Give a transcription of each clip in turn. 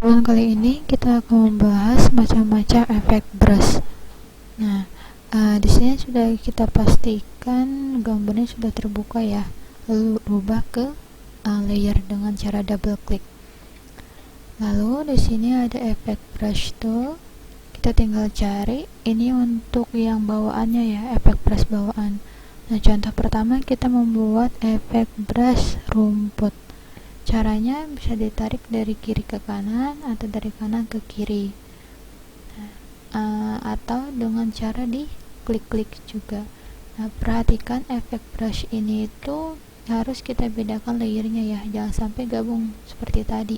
Kali ini kita akan membahas macam-macam efek brush. Nah, di sini sudah kita pastikan gambarnya sudah terbuka ya. Lalu rubah ke layer dengan cara double klik. Lalu di sini ada efek brush tool. Kita tinggal cari ini untuk yang bawaannya ya, efek brush bawaan. Nah, contoh pertama kita membuat efek brush rumput. Caranya bisa ditarik dari kiri ke kanan atau dari kanan ke kiri, atau dengan cara di klik-klik juga. Nah, perhatikan efek brush ini itu harus kita bedakan layernya ya, jangan sampai gabung seperti tadi.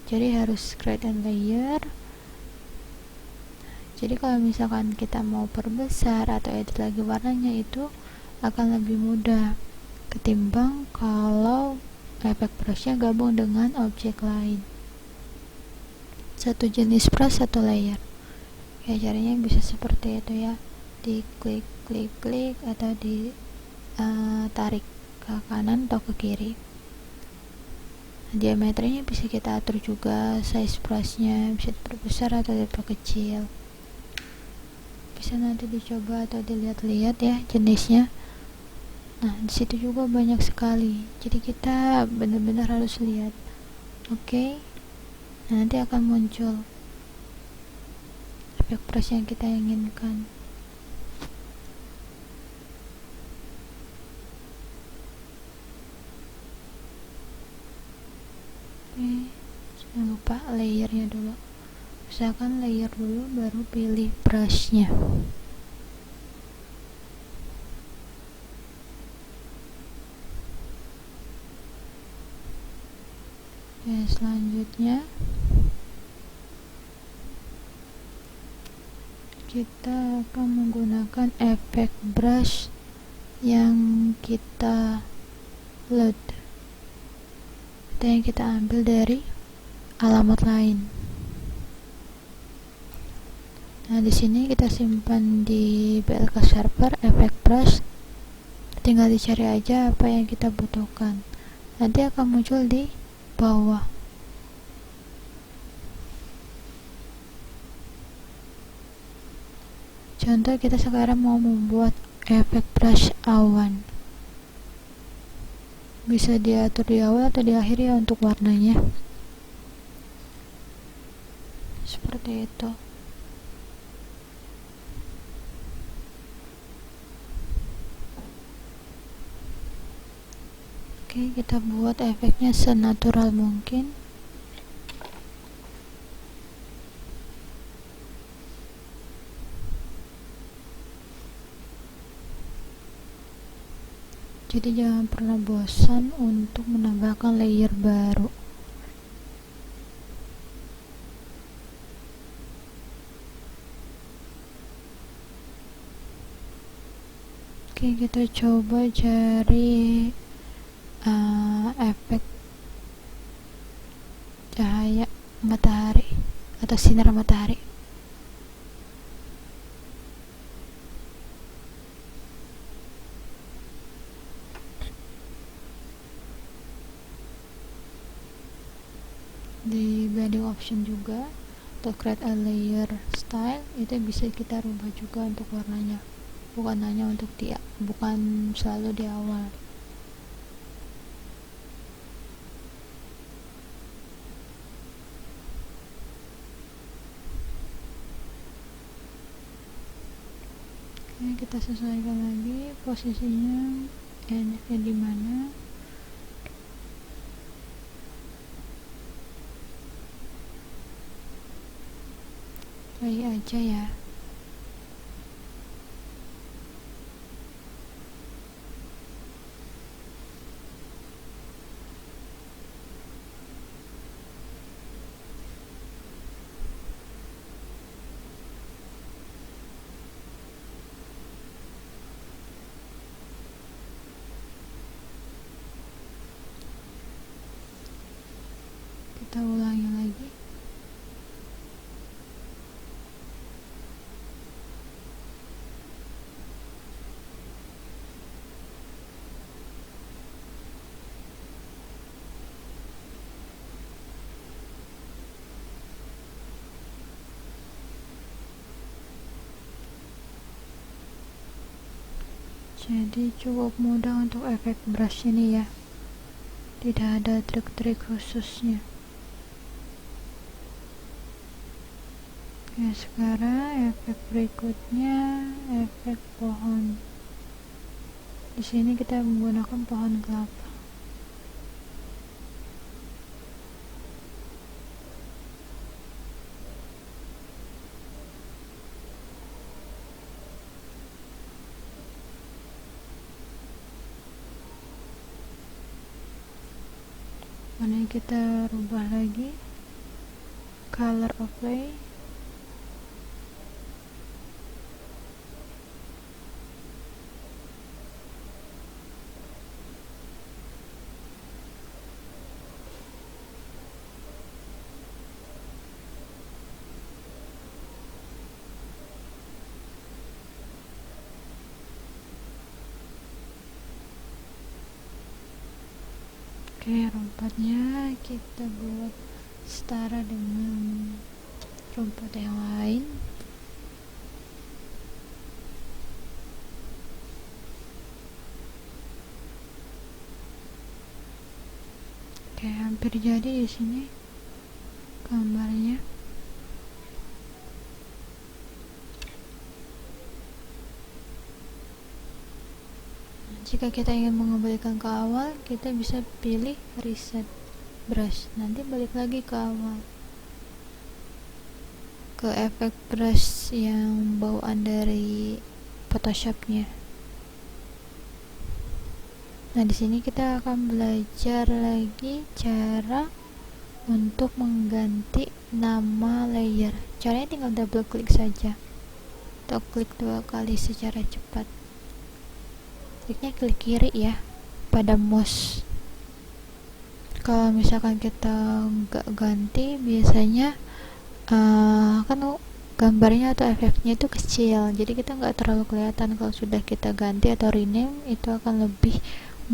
Jadi harus create a layer. Jadi kalau misalkan kita mau perbesar atau edit lagi warnanya, itu akan lebih mudah ketimbang kalau efek brushnya gabung dengan objek lain. Satu jenis brush satu layer ya, caranya bisa seperti itu ya, di klik klik klik atau di tarik ke kanan atau ke kiri. Diameternya bisa kita atur juga, size brushnya bisa diperbesar atau diperkecil, bisa nanti dicoba atau dilihat-lihat ya jenisnya. Nah, disitu juga banyak sekali, jadi kita benar-benar harus lihat. Oke. Nah, nanti akan muncul efek brush yang kita inginkan. Oke, jangan lupa layernya dulu. Usahakan layer dulu baru pilih brushnya. Selanjutnya kita akan menggunakan efek brush yang kita load atau yang kita ambil dari alamat lain. Nah, di sini kita simpan di BLK server efek brush, tinggal dicari aja apa yang kita butuhkan, nanti akan muncul di bawah. Contoh kita sekarang mau membuat efek brush awan, bisa diatur di awal atau di akhir ya untuk warnanya, seperti itu. Oke, kita buat efeknya senatural mungkin. Jadi jangan pernah bosan untuk menambahkan layer baru. Oke, kita coba cari efek cahaya matahari atau sinar matahari. Di blending option juga untuk create a layer style itu bisa kita rubah juga untuk warnanya, bukan hanya untuk bukan selalu di awal. Oke, kita sesuaikan lagi posisinya enaknya di mana. Play aja ya. Kita ulangi lagi. Jadi cukup mudah untuk efek brush ini ya, tidak ada trik-trik khususnya. Oke, sekarang efek berikutnya efek pohon. Di sini kita menggunakan pohon kelapa. Kemudian kita rubah lagi color overlay. Oke, rumputnya kita buat setara dengan rumput yang lain. Oke, hampir jadi di sini gambarnya. Jika kita ingin mengembalikan ke awal, kita bisa pilih reset brush, nanti balik lagi ke awal, ke efek brush yang bawaan dari Photoshopnya. Nah, di sini kita akan belajar lagi cara untuk mengganti nama layer. Caranya tinggal double klik saja atau klik 2 kali secara cepat. Kliknya klik kiri ya pada mouse. Kalau misalkan kita nggak ganti, biasanya kan gambarnya atau efeknya itu kecil, jadi kita nggak terlalu kelihatan. Kalau sudah kita ganti atau rename, itu akan lebih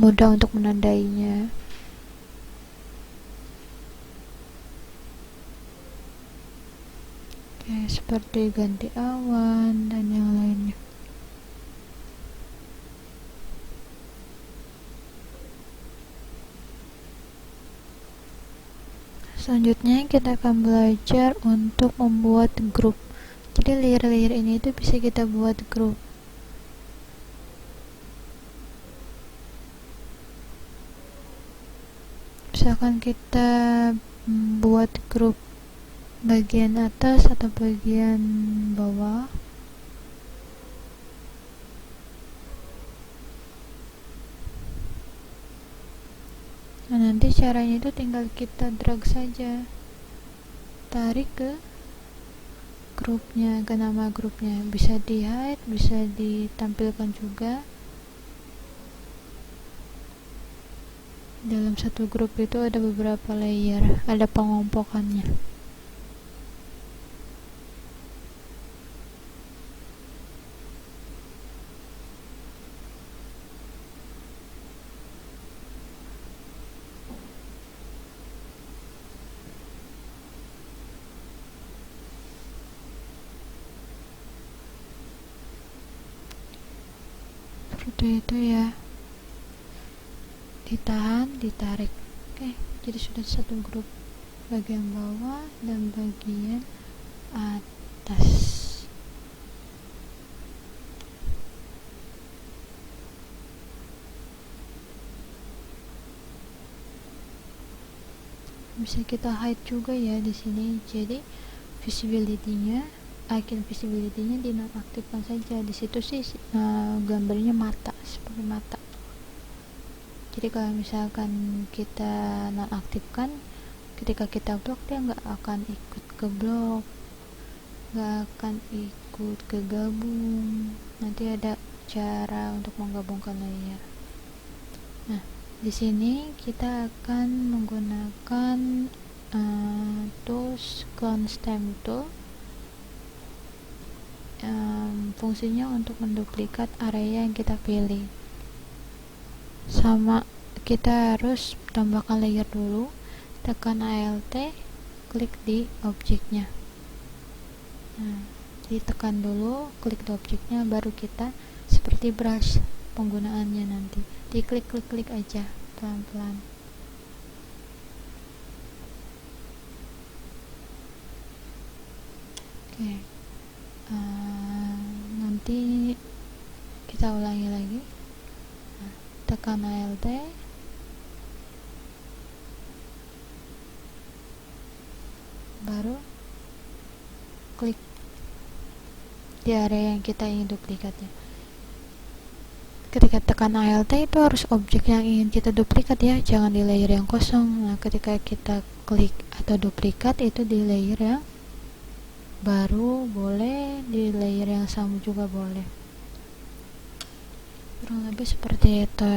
mudah untuk menandainya. Oke, seperti ganti awan dan yang lainnya. Selanjutnya kita akan belajar untuk membuat grup. Jadi layer-layer ini itu bisa kita buat grup. Misalkan kita buat grup bagian atas atau bagian bawah. Nah, nanti caranya itu tinggal kita drag saja, tarik ke grupnya, ke nama grupnya. Bisa di hide, bisa ditampilkan juga. Dalam satu grup itu ada beberapa layer, ada pengompokannya. Seperti itu ya, ditahan, ditarik. Oke, jadi sudah satu grup, bagian bawah dan bagian atas. Bisa kita hide juga ya di sini. Jadi visibility-nya, icon visibility-nya dinonaktifkan saja. Di situ sih gambarnya mata, seperti mata. Jadi kalau misalkan kita nonaktifkan, ketika kita blok, dia nggak akan ikut ke blok, nggak akan ikut ke gabung. Nanti ada cara untuk menggabungkan layer. Nah, di sini kita akan menggunakan tools clone stem tool. Fungsinya untuk menduplikat area yang kita pilih. Sama, kita harus tambahkan layer dulu, tekan Alt, klik di objeknya. Nah, ditekan dulu, klik di objeknya, baru kita seperti brush, penggunaannya nanti. Diklik aja pelan-pelan. Oke. Nanti kita ulangi lagi. Tekan Alt, baru klik di area yang kita ingin duplikatnya. Ketika tekan Alt itu harus objek yang ingin kita duplikat ya, jangan di layer yang kosong. Nah, ketika kita klik atau duplikat itu di layer yang baru, boleh di layer yang sama juga boleh. Kurang lebih seperti itu.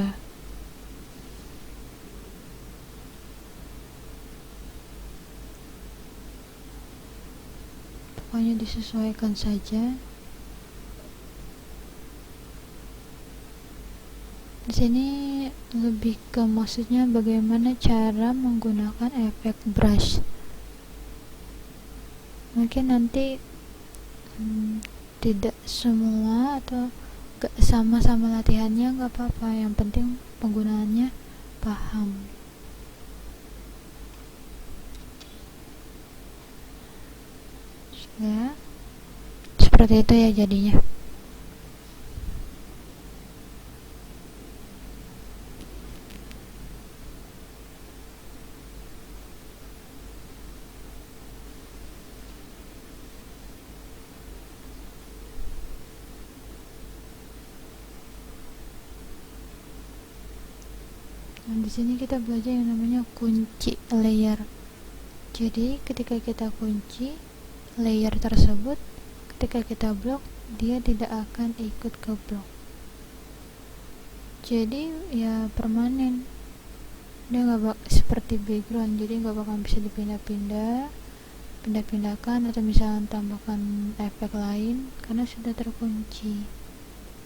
Pokoknya disesuaikan saja. Di sini lebih ke maksudnya bagaimana cara menggunakan efek brush. Mungkin nanti tidak semua atau gak sama-sama latihannya gak apa-apa, yang penting penggunaannya paham. Ya, seperti itu ya jadinya. Nah, di sini kita belajar yang namanya kunci layer. Jadi ketika kita kunci layer tersebut, ketika kita blok, dia tidak akan ikut ke blok. Jadi ya permanen. Dia nggak seperti background, jadi nggak bakal bisa pindah-pindahkan atau misalnya tambahkan efek lain karena sudah terkunci.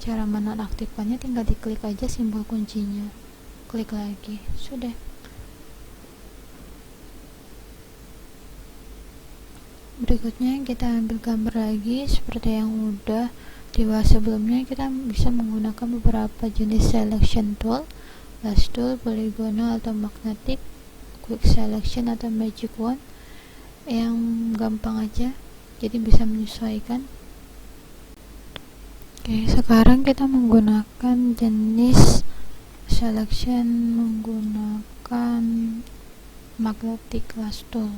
Cara menonaktifkannya tinggal diklik aja simbol kuncinya, klik lagi, sudah. Berikutnya kita ambil gambar lagi seperti yang udah dibahas sebelumnya. Kita bisa menggunakan beberapa jenis selection tool, lasso tool, polygonal atau magnetic, quick selection atau magic wand, yang gampang aja, jadi bisa menyesuaikan. Oke, sekarang kita menggunakan jenis selection menggunakan magnetic lasso tool.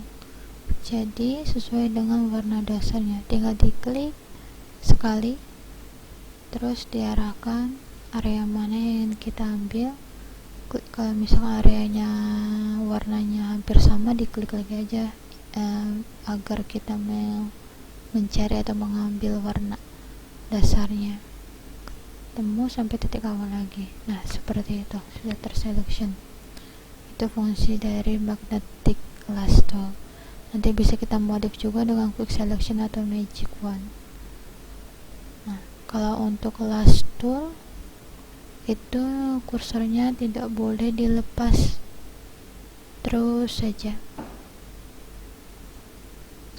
Jadi sesuai dengan warna dasarnya, tinggal diklik sekali, terus diarahkan area mana yang kita ambil. Kalau misalnya areanya warnanya hampir sama, diklik lagi aja agar kita mencari atau mengambil warna dasarnya, temu sampai titik awal lagi. Nah, seperti itu, sudah terselection. Itu fungsi dari magnetic lasso tool. Nanti bisa kita modif juga dengan quick selection atau magic wand. Nah, kalau untuk lasso tool itu kursornya tidak boleh dilepas, terus saja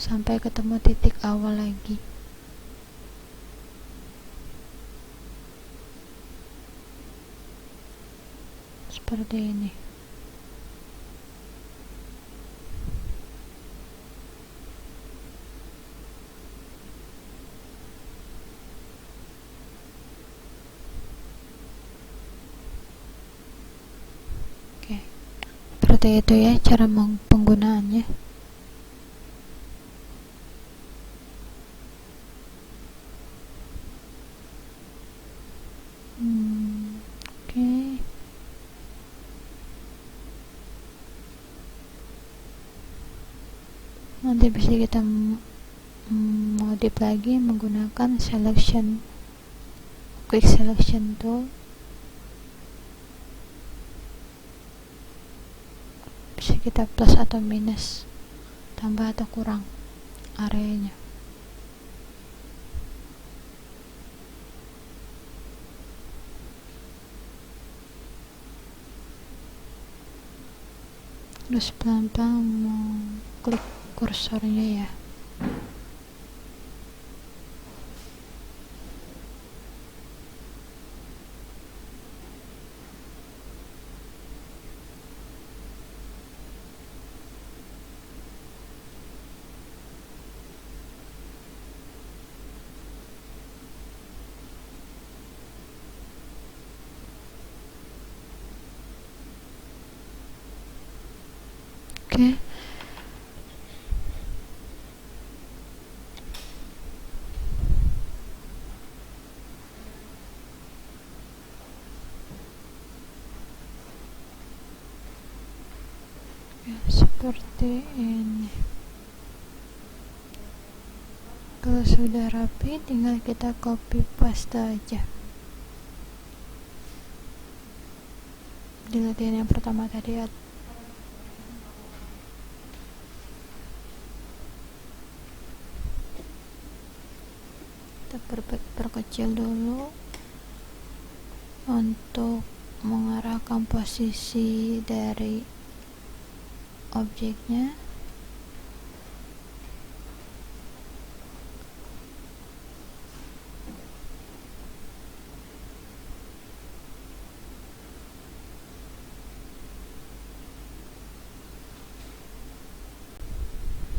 sampai ketemu titik awal lagi. Seperti ini. Seperti itu ya cara penggunaannya. Oke. Nanti bisa kita modif lagi menggunakan selection, quick selection tool. Bisa kita plus atau minus, tambah atau kurang areanya. Terus pelan-pelan mau klik kursornya ya. objeknya. Ya, seperti ini. Kalau sudah rapi, tinggal kita copy paste aja. Dilihatin yang pertama tadi ya. Kita perkecil dulu untuk mengarahkan posisi dari objeknya.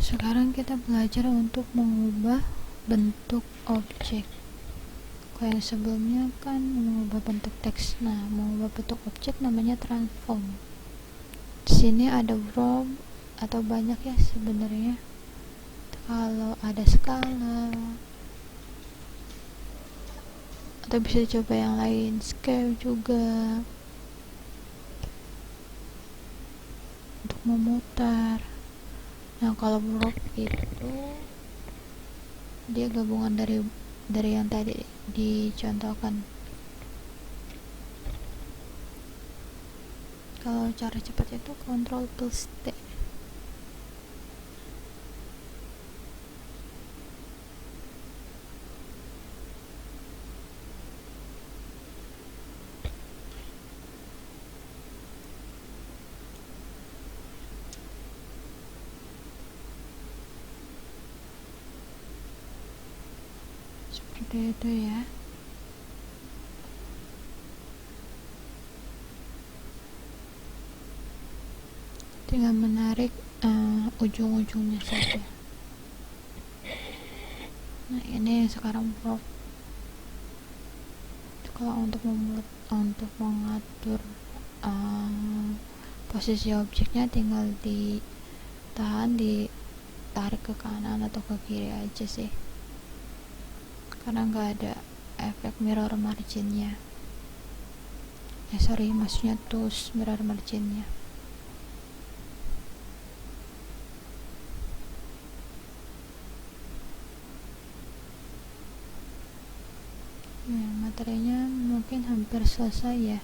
Sekarang kita belajar untuk mengubah bentuk objek. Kalau yang sebelumnya kan mengubah bentuk teks. Nah, mengubah bentuk objek namanya transform. Di sini ada from atau banyak ya sebenarnya. Kalau ada skala atau bisa coba yang lain, scale juga untuk memutar. Nah, kalau block itu dia gabungan dari yang tadi dicontohkan. Kalau cara cepat itu Ctrl plus T. Seperti itu ya. Tinggal menarik ujung-ujungnya saja. Nah, ini sekarang prop. Kalau untuk mengatur posisi objeknya tinggal ditarik ke kanan atau ke kiri aja sih, karena nggak ada efek mirror marginnya. Maksudnya tools mirror marginnya. Ya, materinya mungkin hampir selesai ya.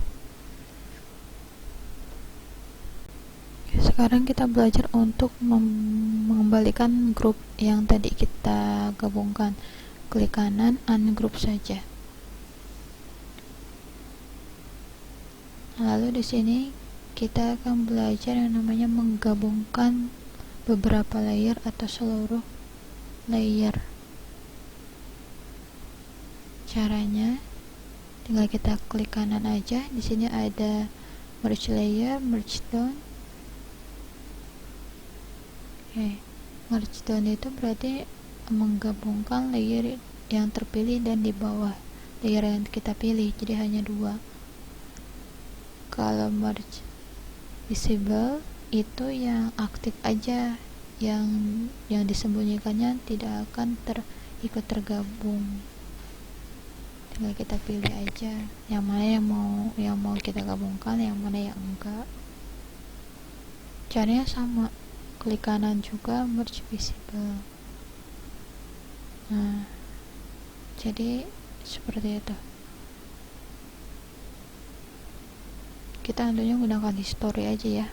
Sekarang kita belajar untuk mengembalikan grup yang tadi kita gabungkan. Klik kanan, ungroup saja. Lalu di sini kita akan belajar yang namanya menggabungkan beberapa layer atau seluruh layer. Caranya tinggal kita klik kanan aja. Di sini ada merge layer, merge down. Merge down itu berarti menggabungkan layer yang terpilih dan di bawah layer yang kita pilih, jadi hanya 2. Kalau merge visible itu yang aktif aja, yang disembunyikannya tidak akan ikut tergabung. Tinggal kita pilih aja yang mana yang mau kita gabungkan, yang mana yang enggak. Caranya sama, klik kanan juga merge visible. Nah, jadi seperti itu. Kita tentunya menggunakan history aja ya.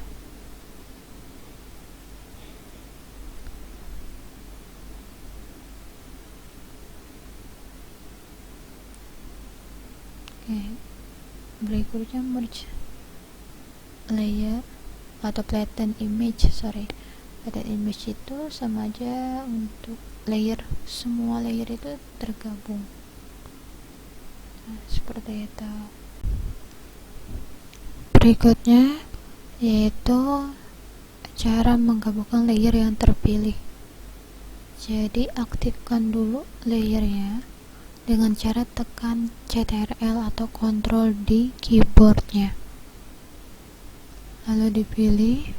Berikutnya merge layer atau flatten image. Flatten image itu sama aja untuk layer, semua layer itu tergabung. Nah, seperti itu. Berikutnya yaitu cara menggabungkan layer yang terpilih. Jadi aktifkan dulu layernya dengan cara tekan CTRL atau Ctrl di keyboardnya, lalu dipilih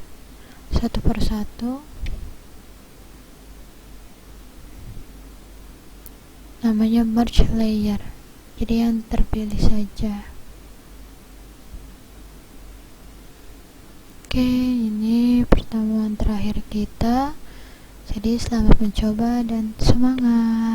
satu persatu. Namanya merge layer, jadi yang terpilih saja. Oke, ini pertemuan terakhir kita. Jadi selamat mencoba dan semangat.